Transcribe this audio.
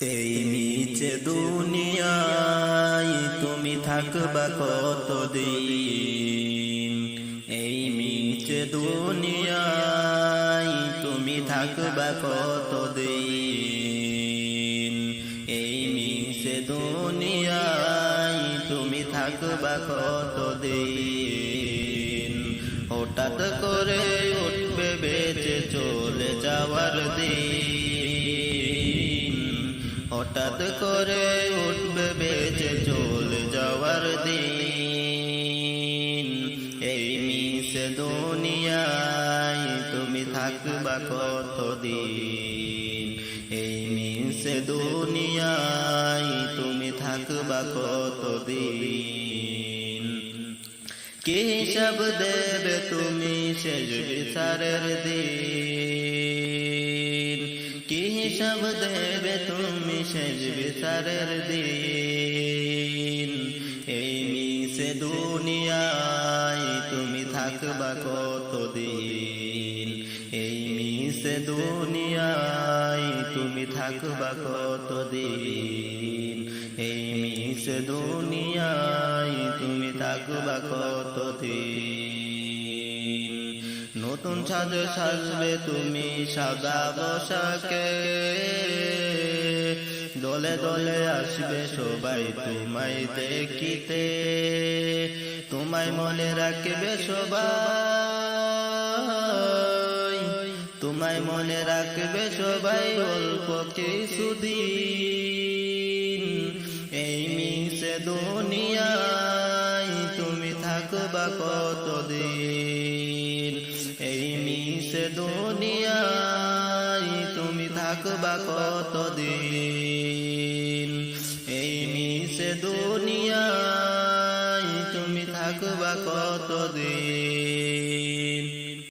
এই নিচে দুনিয়ায় তুমি থাকবা কতদিন? এই নিচে দুনিয়ায় তুমি থাকবা কতদিন? এই নিচে দুনিয়ায় তুমি থাকবা কতদিন? হঠাৎ করে উঠবে বেঁচে চলে যাওয়ার দিন। হঠাৎ করে উঠবে বেঁচে চলে যাওয়ার দিন। এই মিশে দুনিয়ায় তুমি থাকবা কতদিন? এই মিশে দুনিয়ায় তুমি থাকবা কতদিন? কি হিসাব দেবে তুমি শেষ বিচারের দিন? কি হিসাব দেবে তুমি শেষ বিচারের দিন? এই মিশে দুনিয়ায় তুমি থাকবা কতদিন? এই মিশে দুনিয়ায় তুমি থাকবা কতদিন? এই মিশে দুনিয়ায় তুমি থাকবা কতদিন? নতুন সাজে সাজবে তুমি সাদা পোশাকে, দলে দলে আসবে সবাই তোমায় দেখিতে। তোমায় মনে রাখবে সবাই, তোমায় মনে রাখবে সবাই অল্প কিছুদিন। এই মিশে দুনিয়ায় তুমি থাকবা কতদিন? এই মিশে দুনিয়ায় তুমি থাকবা কতদিন? এই মিশে দুনিয়ায় তুমি থাকবা কতদিন?